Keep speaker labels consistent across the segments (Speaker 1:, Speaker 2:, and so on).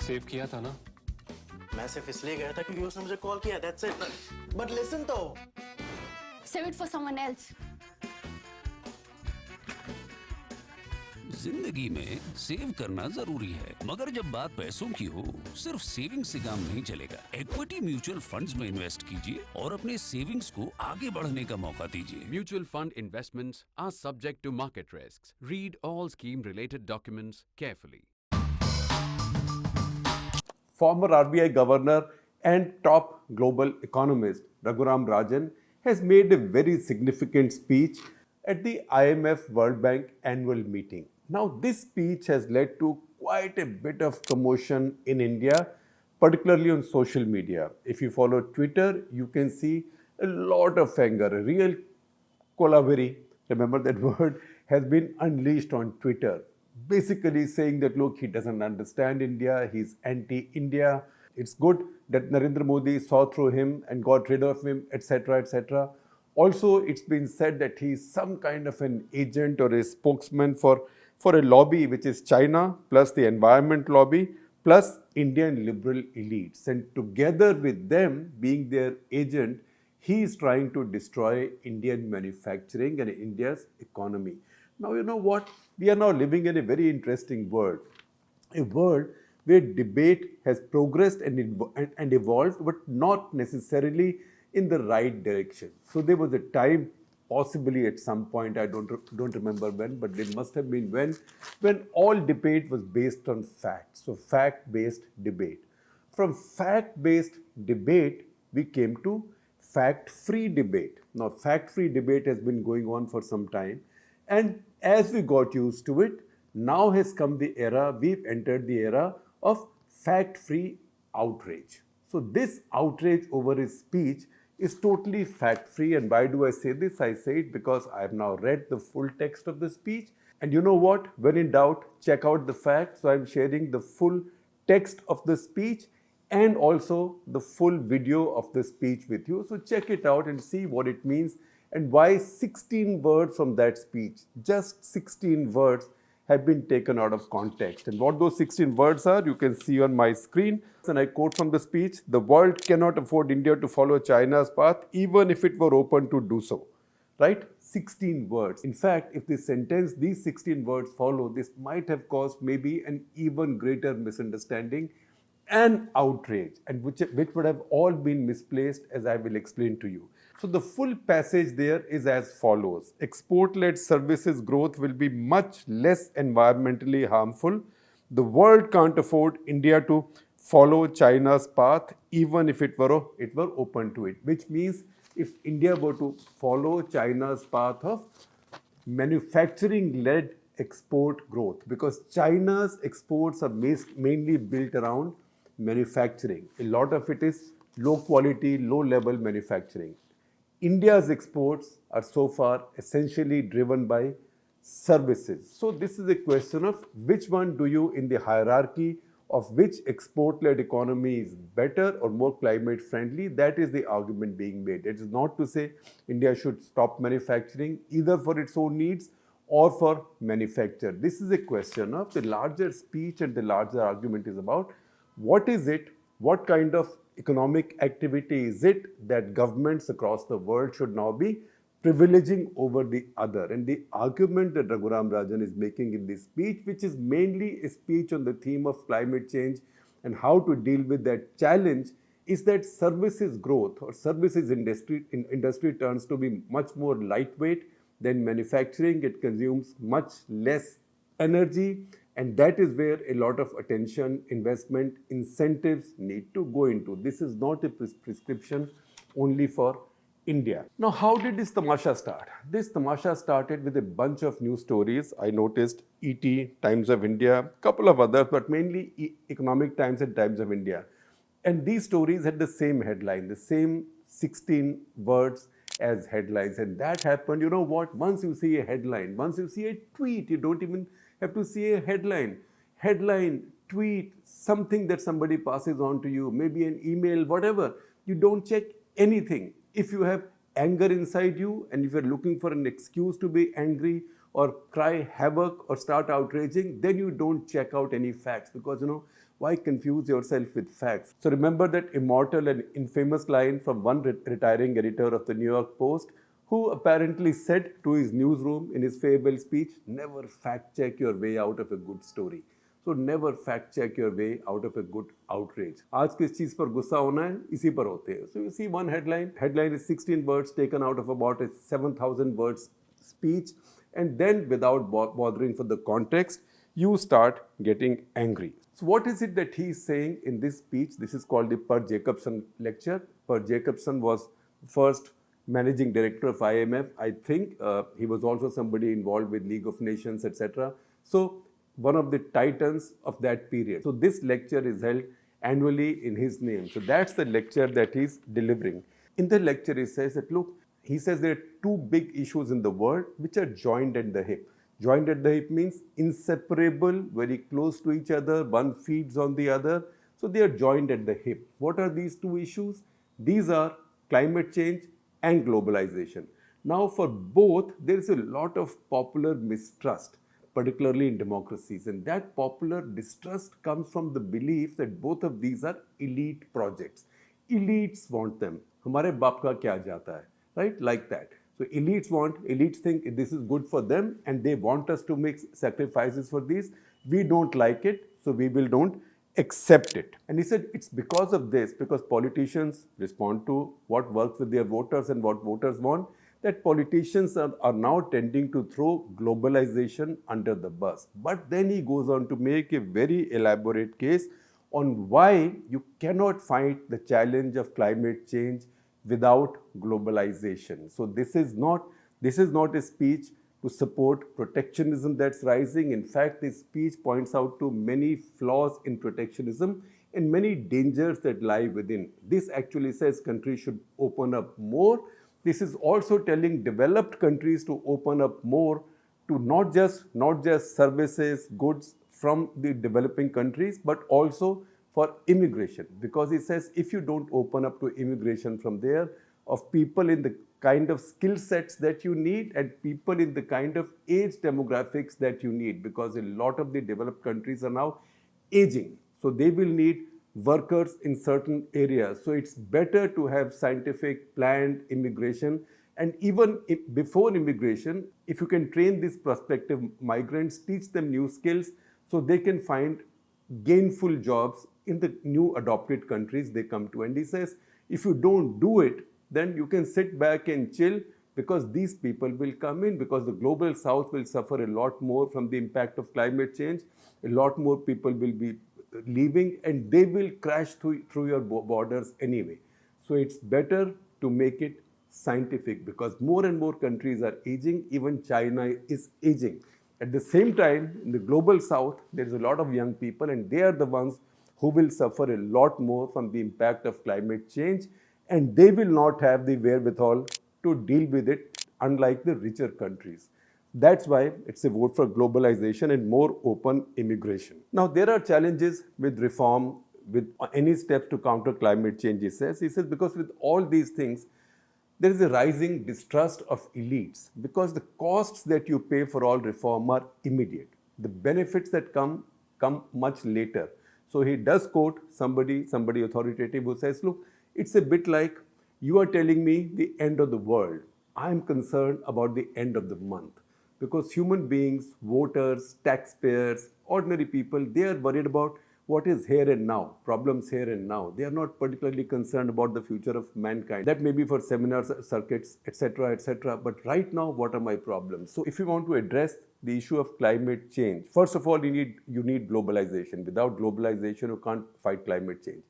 Speaker 1: Save किया था ना?
Speaker 2: मैं सिर्फ इसलिए गया था क्योंकि उसने मुझे कॉल किया, that's it. But listen तो.
Speaker 3: Save it for someone else.
Speaker 4: जिंदगी में सेव करना जरूरी है, मगर जब बात पैसों की हो, सिर्फ सेविंग से काम नहीं चलेगा। इक्विटी म्यूचुअल फंड्स में इन्वेस्ट कीजिए और अपने सेविंग्स को आगे बढ़ने का मौका दीजिए।
Speaker 5: Mutual fund investments are subject to market risks. Read all scheme-related documents carefully.
Speaker 6: Former RBI governor and top global economist Raghuram Rajan has made a very significant speech at the IMF-World Bank annual meeting. Now, this speech has led to quite a bit of commotion in India, particularly on social media. If you follow Twitter, you can see a lot of anger, a real collavery, remember that word, has been unleashed on Twitter. Basically saying that, look, he doesn't understand India, he's anti-India. It's good that Narendra Modi saw through him and got rid of him, etc., etc. Also, it's been said that he's some kind of an agent or a spokesman for a lobby, which is China, plus the environment lobby, plus Indian liberal elites. And together with them being their agent, he is trying to destroy Indian manufacturing and India's economy. Now, you know what? We are now living in a very interesting world. A world where debate has progressed and evolved, but not necessarily in the right direction. So there was a time, possibly at some point, I don't remember when, but there must have been when all debate was based on facts. So fact-based debate. From fact-based debate, we came to fact-free debate. Now, fact-free debate has been going on for some time. And as we got used to it, now has come the era, we've entered the era of fact-free outrage. So this outrage over his speech is totally fact-free. And why do I say this? I say it because I have now read the full text of the speech. And you know what? When in doubt, check out the facts. So I'm sharing the full text of the speech and also the full video of the speech with you. So check it out and see what it means and why 16 words from that speech, just 16 words, have been taken out of context. And what those 16 words are, you can see on my screen. And I quote from the speech, "The world cannot afford India to follow China's path, even if it were open to do so." Right? 16 words. In fact, if this sentence, these 16 words follow, this might have caused maybe an even greater misunderstanding and outrage, and which would have all been misplaced, as I will explain to you. So the full passage there is as follows. Export-led services growth will be much less environmentally harmful. The world can't afford India to follow China's path, even if it were open to it. Which means if India were to follow China's path of manufacturing-led export growth, because China's exports are mainly built around manufacturing. A lot of it is low quality, low level manufacturing. India's exports are so far essentially driven by services. So this is a question of which one do you, in the hierarchy of which export-led economy is better or more climate friendly. That is the argument being made. It is not to say India should stop manufacturing either for its own needs or for manufacture. This is a question of the larger speech, and the larger argument is about what is it, what kind of economic activity is it that governments across the world should now be privileging over the other. And the argument that Raghuram Rajan is making in this speech, which is mainly a speech on the theme of climate change and how to deal with that challenge, is that services growth or services industry turns to be much more lightweight than manufacturing. It consumes much less energy, and that is where a lot of attention, investment, incentives need to go into. This is not a prescription only for India. Now, how did this tamasha start? This tamasha started with a bunch of news stories. I noticed ET, Times of India, couple of others, but mainly Economic Times and Times of India. And these stories had the same headline, the same 16 words as headlines. And that happened, you know what? Once you see a headline, once you see a tweet, you don't even have to see a headline. Headline, tweet, something that somebody passes on to you, maybe an email, whatever. You don't check anything. If you have anger inside you and if you're looking for an excuse to be angry, or cry havoc or start outraging, then you don't check out any facts because, why confuse yourself with facts? So remember that immortal and infamous line from one retiring editor of the New York Post who apparently said to his newsroom in his farewell speech, never fact check your way out of a good story. So never fact check your way out of a good outrage. आज किस चीज पर गुस्सा होना है इसी पर होते हैं. So you see one headline is 16 words taken out of about a 7,000 words speech, and then without bothering for the context, you start getting angry. So what is it that he is saying in this speech? This is called the Per Jacobson lecture. Per Jacobson was first managing director of IMF. I think he was also somebody involved with League of Nations, etc. So one of the titans of that period. So this lecture is held annually in his name. So that's the lecture that he's delivering. In the lecture, he says that, look, he says there are two big issues in the world which are joined at the hip. Joined at the hip means inseparable, very close to each other, one feeds on the other. So they are joined at the hip. What are these two issues? These are climate change and globalization. Now for both, there is a lot of popular mistrust, particularly in democracies. And that popular distrust comes from the belief that both of these are elite projects. Elites want them. हमारे बाप का क्या जाता है, right? Like that. So elites think this is good for them and they want us to make sacrifices for these. We don't like it, so we don't accept it. And he said it's because of this, because politicians respond to what works with their voters and what voters want, that politicians are now tending to throw globalization under the bus. But then he goes on to make a very elaborate case on why you cannot fight the challenge of climate change without globalization. So this is not a speech to support protectionism that's rising. In fact, this speech points out to many flaws in protectionism and many dangers that lie within. This actually says countries should open up more. This is also telling developed countries to open up more to not just services, goods from the developing countries, but also for immigration. Because it says if you don't open up to immigration from there, of people in the kind of skill sets that you need and people in the kind of age demographics that you need, because a lot of the developed countries are now aging. So they will need workers in certain areas. So it's better to have scientific planned immigration. And even before immigration, if you can train these prospective migrants, teach them new skills so they can find gainful jobs in the new adopted countries they come to. And he says, if you don't do it, then you can sit back and chill because these people will come in, because the global south will suffer a lot more from the impact of climate change. A lot more people will be leaving and they will crash through your borders anyway. So it's better to make it scientific because more and more countries are aging. Even China is aging. At the same time, in the global south, there is a lot of young people and they are the ones who will suffer a lot more from the impact of climate change, and they will not have the wherewithal to deal with it, unlike the richer countries. That's why it's a vote for globalization and more open immigration. Now, there are challenges with reform, with any steps to counter climate change, he says. He says because with all these things, there is a rising distrust of elites because the costs that you pay for all reform are immediate. The benefits that come much later. So he does quote somebody authoritative who says, look, it's a bit like you are telling me the end of the world. I'm concerned about the end of the month. Because human beings, voters, taxpayers, ordinary people, they are worried about what is here and now, problems here and now. They are not particularly concerned about the future of mankind. That may be for seminars, circuits, etc., etc. But right now, what are my problems? So if you want to address the issue of climate change, first of all, you need globalization. Without globalization, you can't fight climate change.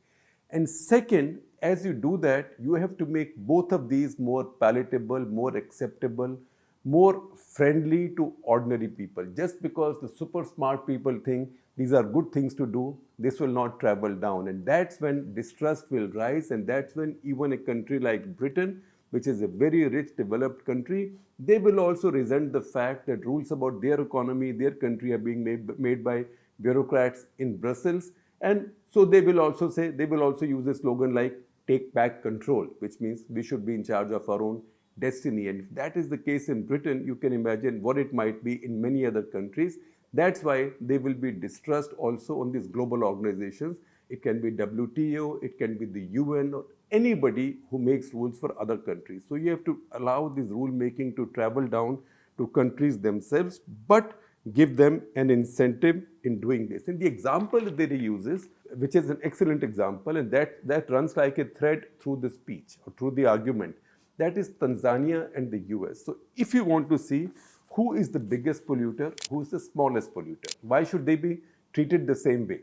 Speaker 6: And second, as you do that, you have to make both of these more palatable, more acceptable, more friendly to ordinary people. Just because the super smart people think these are good things to do, this will not travel down. And that's when distrust will rise, and that's when even a country like Britain, which is a very rich developed country, they will also resent the fact that rules about their economy, their country are being made by bureaucrats in Brussels. And so they will also use a slogan like take back control, which means we should be in charge of our own destiny. And if that is the case in Britain, you can imagine what it might be in many other countries. That's why they will be distrust also on these global organizations. It can be WTO, it can be the UN, or anybody who makes rules for other countries. So you have to allow this rule making to travel down to countries themselves, but give them an incentive in doing this. And the example that he uses, which is an excellent example, and that runs like a thread through the speech or through the argument, that is Tanzania and the US. So if you want to see who is the biggest polluter, who is the smallest polluter, why should they be treated the same way?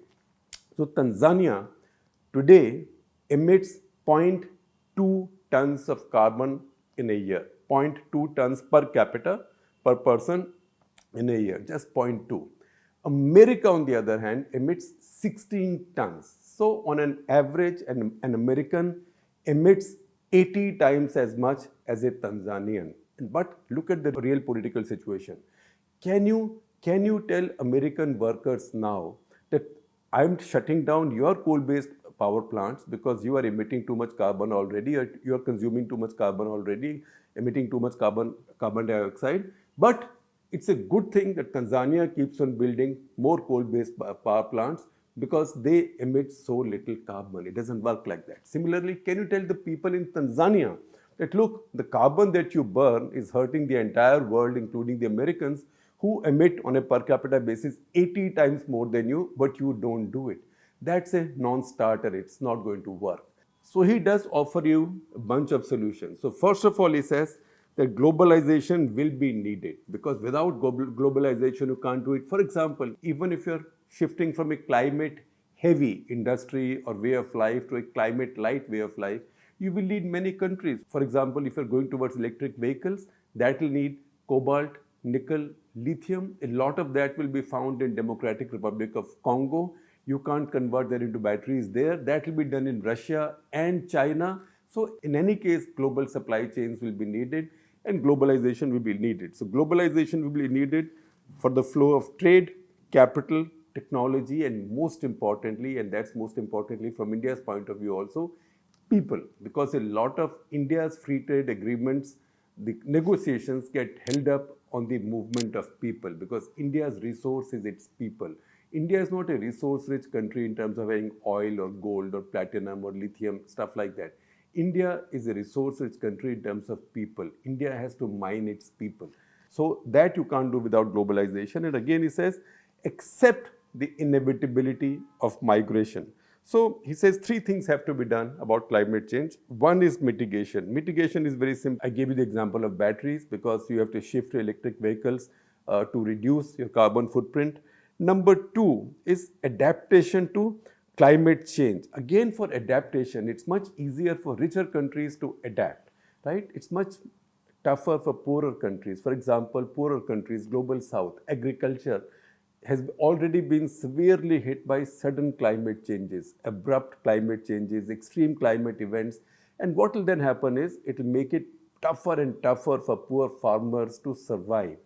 Speaker 6: So Tanzania today emits zero point 0.2 tons of carbon in a year, 0.2 tons per capita per person in a year, just 0.2. America, on the other hand, emits 16 tons. So on an average, an American emits 80 times as much as a Tanzanian. But look at the real political situation. Can you tell American workers now that I'm shutting down your coal-based power plants because you are emitting too much carbon already, or you are consuming too much carbon already, emitting too much carbon dioxide. But it's a good thing that Tanzania keeps on building more coal-based power plants because they emit so little carbon. It doesn't work like that. Similarly, can you tell the people in Tanzania that, look, the carbon that you burn is hurting the entire world, including the Americans, who emit on a per capita basis 80 times more than you, but you don't do it. That's a non-starter. It's not going to work. So he does offer you a bunch of solutions. So first of all, he says that globalization will be needed, because without globalization, you can't do it. For example, even if you're shifting from a climate heavy industry or way of life to a climate light way of life, you will need many countries. For example, if you're going towards electric vehicles, that will need cobalt, nickel, lithium. A lot of that will be found in Democratic Republic of Congo. You can't convert that into batteries there. That will be done in Russia and China. So in any case, global supply chains will be needed and globalization will be needed. So globalization will be needed for the flow of trade, capital, technology, and most importantly, and that's most importantly from India's point of view also, people. Because a lot of India's free trade agreements, the negotiations get held up on the movement of people, because India's resource is its people. India is not a resource-rich country in terms of having oil or gold or platinum or lithium, stuff like that. India is a resource-rich country in terms of people. India has to mine its people. So that you can't do without globalization. And again, he says, accept the inevitability of migration. So he says three things have to be done about climate change. One is mitigation. Mitigation is very simple. I gave you the example of batteries because you have to shift to electric vehicles to reduce your carbon footprint. Number two is adaptation to climate change. Again, for adaptation, it's much easier for richer countries to adapt, right? It's much tougher for poorer countries. For example, poorer countries, global south, agriculture has already been severely hit by sudden climate changes, abrupt climate changes, extreme climate events. And what will then happen is it will make it tougher and tougher for poor farmers to survive.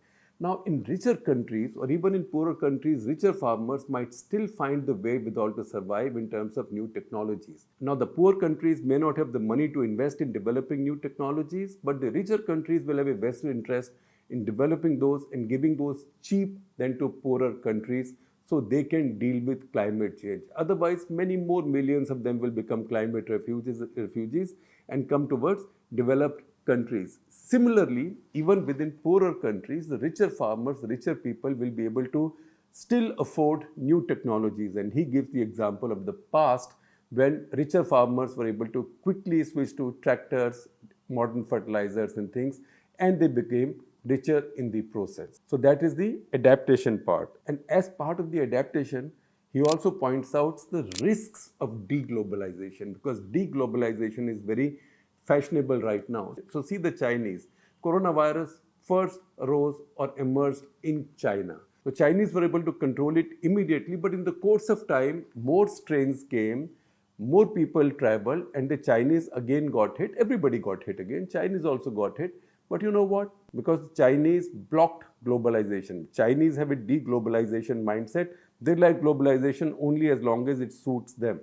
Speaker 6: Now, in richer countries or even in poorer countries, richer farmers might still find the way with all to survive in terms of new technologies. Now, the poor countries may not have the money to invest in developing new technologies, but the richer countries will have a vested interest in developing those and giving those cheap than to poorer countries so they can deal with climate change. Otherwise, many more millions of them will become climate refugees and come towards developed countries. Similarly, even within poorer countries, the richer farmers, the richer people will be able to still afford new technologies. And he gives the example of the past when richer farmers were able to quickly switch to tractors, modern fertilizers and things, and they became richer in the process. So that is the adaptation part. And as part of the adaptation, he also points out the risks of deglobalization, because deglobalization is very fashionable right now. So see the Chinese. Coronavirus first arose or emerged in China. The Chinese were able to control it immediately, but in the course of time, more strains came, more people traveled, and the Chinese again got hit. Everybody got hit again. Chinese also got hit. But you know what? Because the Chinese blocked globalization. Chinese have a deglobalization mindset. They like globalization only as long as it suits them.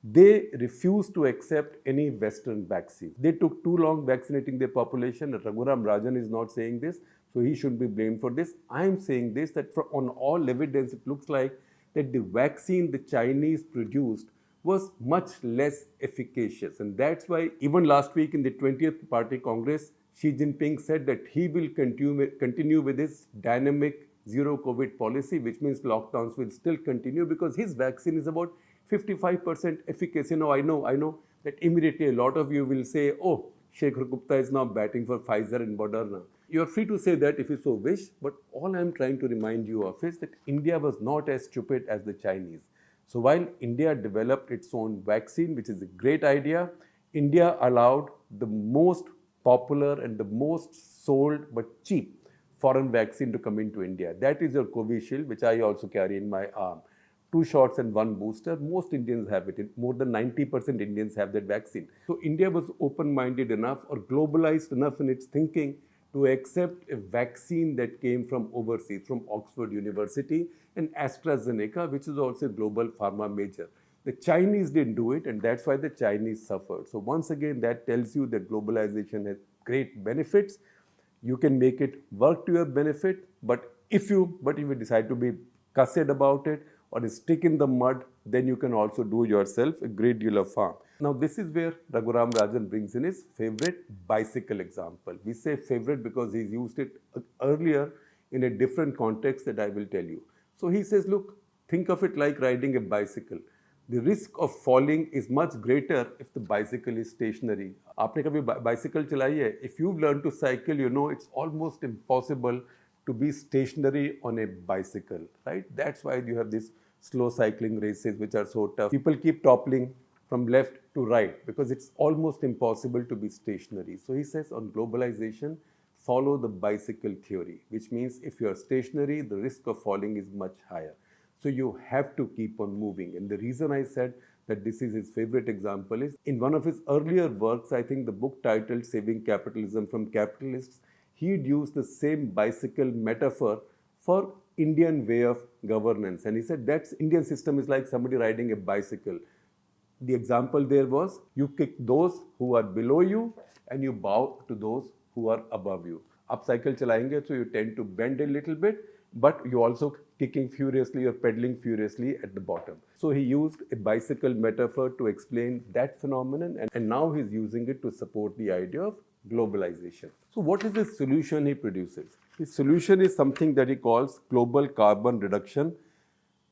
Speaker 6: they refused to accept any Western vaccine. They took too long vaccinating their population. Raghuram Rajan is not saying this, so he shouldn't be blamed for this. I am saying this, that on all evidence, it looks like that the vaccine the Chinese produced was much less efficacious. And that's why even last week in the 20th Party Congress, Xi Jinping said that he will continue with his dynamic zero COVID policy, which means lockdowns will still continue because his vaccine is about 55% efficacy. I know that immediately a lot of you will say, oh, Shekhar Gupta is now batting for Pfizer and Moderna. You are free to say that if you so wish, but all I am trying to remind you of is that India was not as stupid as the Chinese. So while India developed its own vaccine, which is a great idea, India allowed the most popular and the most sold but cheap foreign vaccine to come into India. That is your Covishield, which I also carry in my arm. 2 shots and 1 booster. Most Indians have it. More than 90% Indians have that vaccine. So India was open-minded enough or globalized enough in its thinking to accept a vaccine that came from overseas, from Oxford University and AstraZeneca, which is also a global pharma major. The Chinese didn't do it, and that's why the Chinese suffered. So once again, that tells you that globalization has great benefits. You can make it work to your benefit, but if you decide to be cussed about it or stick in the mud, then you can also do yourself a great deal of harm. Now, this is where Raghuram Rajan brings in his favorite bicycle example. We say favorite because he's used it earlier in a different context that I will tell you. So he says, look, think of it like riding a bicycle. The risk of falling is much greater if the bicycle is stationary. आपने कभी bicycle चलाई है? If you've learned to cycle, you know it's almost impossible to be stationary on a bicycle, right? That's why you have these slow cycling races which are so tough. People keep toppling from left to right because it's almost impossible to be stationary. So he says on globalization, follow the bicycle theory, which means if you are stationary, the risk of falling is much higher. So you have to keep on moving. And the reason I said that this is his favorite example is in one of his earlier works, I think the book titled Saving Capitalism from Capitalists, he'd used the same bicycle metaphor for Indian way of governance. And he said that's Indian system is like somebody riding a bicycle. The example there was you kick those who are below you and you bow to those who are above you. Up cycle chalayenge, so you tend to bend a little bit, but you also kicking furiously or pedaling furiously at the bottom. So he used a bicycle metaphor to explain that phenomenon, and now he's using it to support the idea of globalization. So what is the solution he produces? His solution is something that he calls Global Carbon Reduction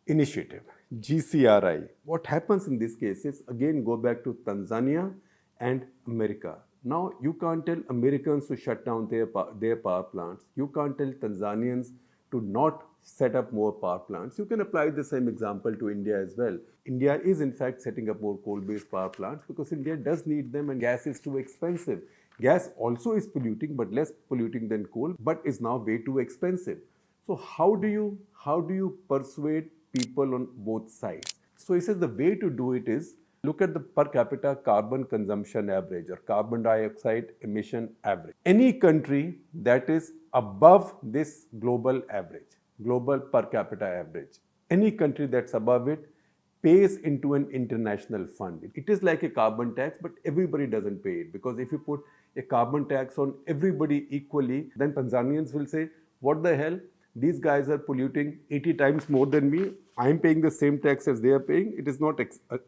Speaker 6: Initiative, GCRI. What happens in this case is, again, go back to Tanzania and America. Now, you can't tell Americans to shut down their power plants. You can't tell Tanzanians to not set up more power plants. You can apply the same example to India as well. India is in fact setting up more coal-based power plants because India does need them and gas is too expensive. Gas also is polluting, but less polluting than coal, but is now way too expensive. So how do you persuade people on both sides? So he says the way to do it is look at the per capita carbon consumption average or carbon dioxide emission average. Any country that is above this global average, global per capita average, any country that's above it pays into an international fund. It is like a carbon tax, but everybody doesn't pay it because if you put a carbon tax on everybody equally, then Tanzanians will say, what the hell? These guys are polluting 80 times more than me. I'm paying the same tax as they are paying. It is not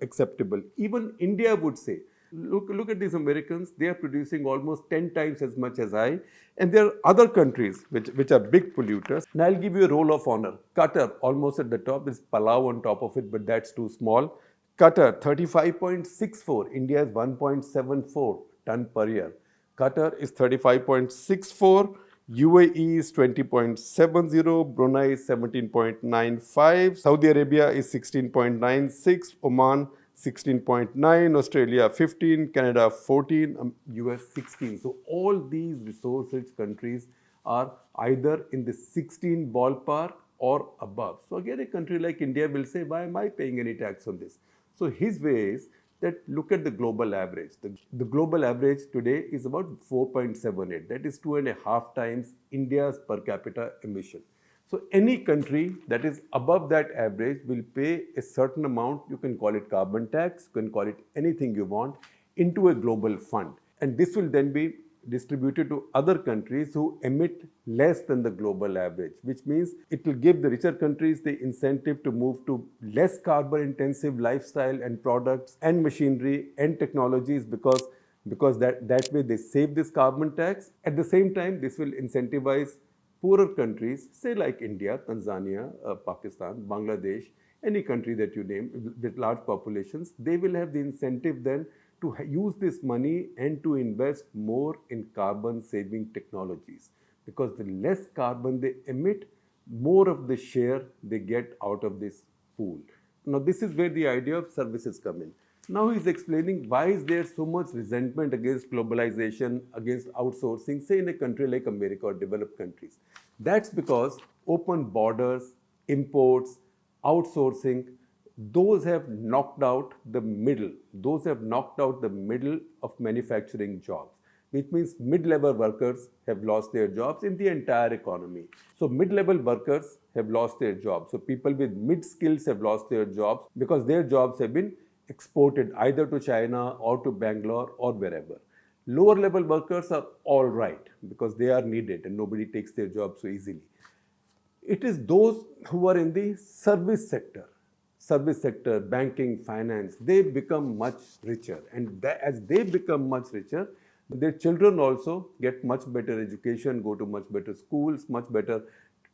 Speaker 6: acceptable. Even India would say, look at these Americans. They are producing almost 10 times as much as I. And there are other countries which are big polluters. And I'll give you a roll of honor. Qatar, almost at the top. There's Palau on top of it, but that's too small. Qatar, 35.64. India is 1.74 ton per year. Qatar is 35.64. UAE is 20.70, Brunei is 17.95, Saudi Arabia is 16.96, Oman 16.9, Australia 15, Canada 14, US 16. So all these resource-rich countries are either in the 16 ballpark or above. So again, a country like India will say, why am I paying any tax on this? So his way is that look at the global average. The global average today is about 4.78. That is 2.5 times India's per capita emission. So any country that is above that average will pay a certain amount, you can call it carbon tax, you can call it anything you want, into a global fund. And this will then be distributed to other countries who emit less than the global average, which means it will give the richer countries the incentive to move to less carbon intensive lifestyle and products and machinery and technologies because that way they save this carbon tax. At the same time, this will incentivize poorer countries, say like India, Tanzania, Pakistan, Bangladesh, any country that you name with large populations, they will have the incentive then to use this money and to invest more in carbon saving technologies. Because the less carbon they emit, more of the share they get out of this pool. Now, this is where the idea of services come in. Now he's explaining why is there so much resentment against globalization, against outsourcing, say in a country like America or developed countries. That's because open borders, imports, outsourcing, those have knocked out the middle. Those have knocked out the middle of manufacturing jobs, which means mid-level workers have lost their jobs in the entire economy. So mid-level workers have lost their jobs. So people with mid-skills have lost their jobs because their jobs have been exported either to China or to Bangalore or wherever. Lower level workers are all right because they are needed and nobody takes their job so easily. It is those who are in the service sector, banking, finance, they become much richer. And as they become much richer, their children also get much better education, go to much better schools, much better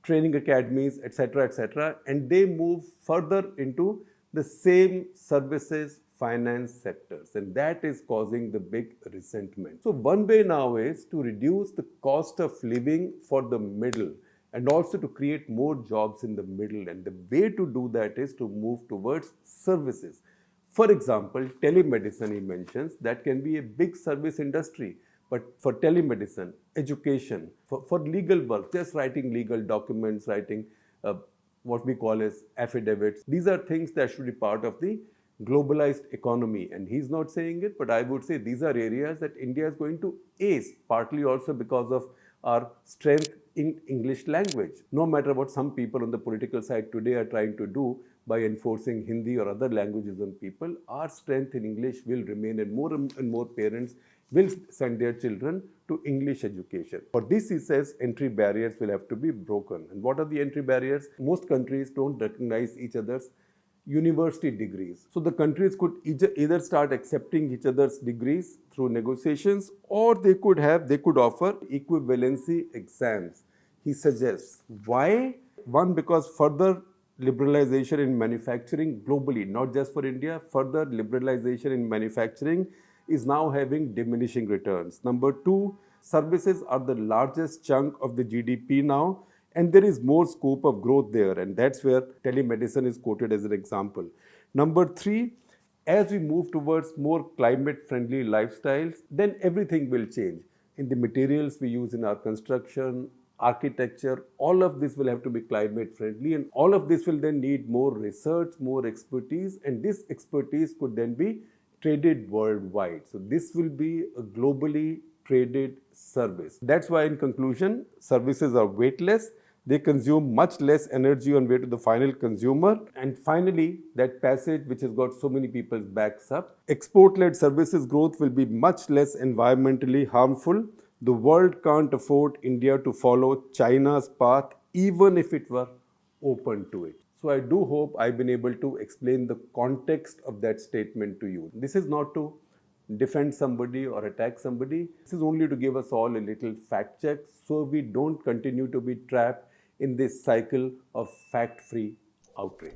Speaker 6: training academies, etc., and they move further into the same services, finance sectors, and that is causing the big resentment. So one way now is to reduce the cost of living for the middle and also to create more jobs in the middle. And the way to do that is to move towards services. For example, telemedicine, he mentions, that can be a big service industry. But for telemedicine, education, for legal work, just writing legal documents, writing what we call as affidavits, these are things that should be part of the globalized economy. And he's not saying it, but I would say these are areas that India is going to ace, partly also because of our strength in English language. No matter what some people on the political side today are trying to do by enforcing Hindi or other languages on people, our strength in English will remain, and more parents will send their children to English education. For this, he says, entry barriers will have to be broken. And what are the entry barriers? Most countries don't recognize each other's university degrees. So the countries could either start accepting each other's degrees through negotiations, or they could offer equivalency exams. He suggests. Why? One, because further liberalization in manufacturing globally, not just for India, further liberalization in manufacturing is now having diminishing returns. Number two, services are the largest chunk of the GDP now, and there is more scope of growth there, and that's where telemedicine is quoted as an example. Number three, as we move towards more climate-friendly lifestyles, then everything will change. In the materials we use in our construction, architecture, all of this will have to be climate-friendly, and all of this will then need more research, more expertise, and this expertise could then be traded worldwide. So this will be a globally traded service. That's why, in conclusion, services are weightless. They consume much less energy on way to the final consumer. And finally, that passage which has got so many people's backs up, export-led services growth will be much less environmentally harmful. The world can't afford India to follow China's path, even if it were open to it. So I do hope I've been able to explain the context of that statement to you. This is not to defend somebody or attack somebody. This is only to give us all a little fact check so we don't continue to be trapped in this cycle of fact-free outrage.